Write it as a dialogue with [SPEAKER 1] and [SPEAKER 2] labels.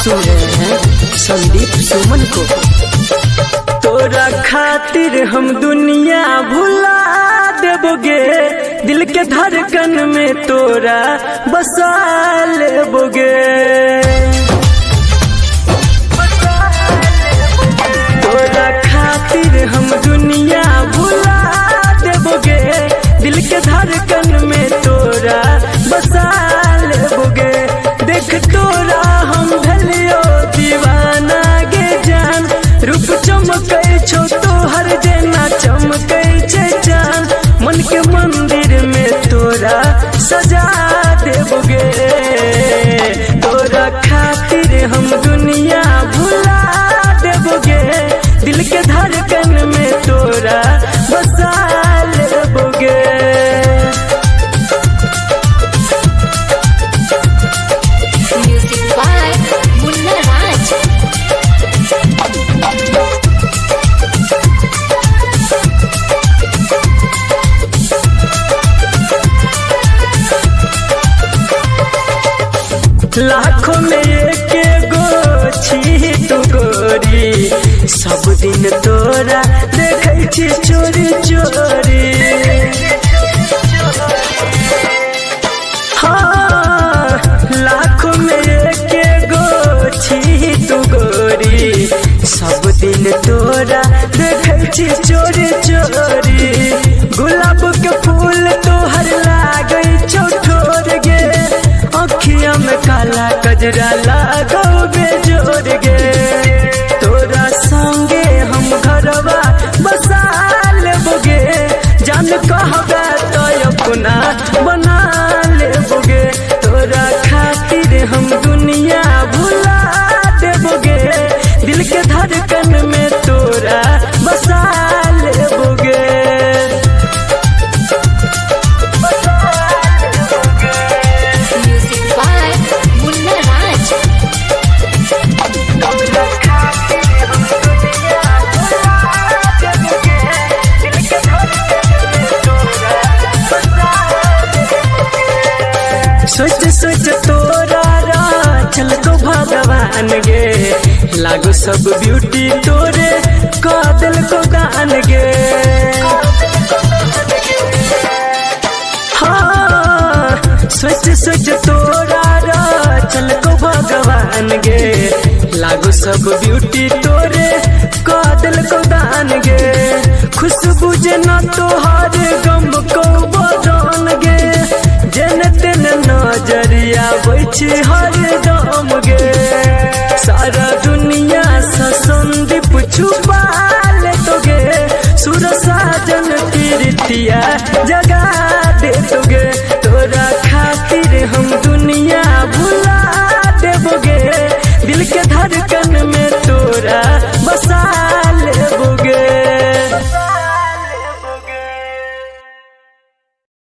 [SPEAKER 1] सुन रहे हैं संदीप सुमन को। तोरा खातिर हम दुनिया भुला देबोगे, दिल के धड़कन में तोरा बसा लेबोगे। तोरा खातिर हम दुनिया भुला देबोगे, दिल के धड़कन में तोरा बसा लेबोगे। देख तोरा हम भलियो दीवाना गे जान, रूप चमकै छो तोहर जेना चमकै छै जान। मन के मंदिर में तोरा सजा देबोगे। तोरा खातिर हम दुनिया भुला देबोगे, दिल के धड़कन में तोरा बसा लेबोगे। लाखों में एक गो छी तू गोरी, सब दिन तोरा देखै छी चोरी चोरी। हाँ, लाखों में एक गो छी तू गोरी, सब दिन तोरा देखै छी चोरी चोरी। गुलाब के फूल तोहर लागै छौ ठोर गे, अखिया में काला कजरा लागो बेजोर गे। तोरा संगे हम घरवा बसा लेबोगे, जान कहबे तो अपना बना लेबोगे। तोरा खातिर हम दुनिया भुला देबोगे, दिल के धड़कन में तोरा बसा लेबोगे। सोच सोच तोरा चल तो भगवान गे, लागो सब ब्यूटी तोरे कादल को दान गे। हाँ, सोच सोच तोरा चल को भगवान गे, लागो सब ब्यूटी तोरे कादल को दान गे। खुशबू जना तोहार गम को बदन गे, जन तेन नजरिया बैठी हर दम गे। सारा दुनिया से संदीप छुपा लेतोगे, सुर साजन कीर्तिया जगा देतोगे। तोरा खातिर हम दुनिया भुला देबोगे, दिल के धड़कन में तो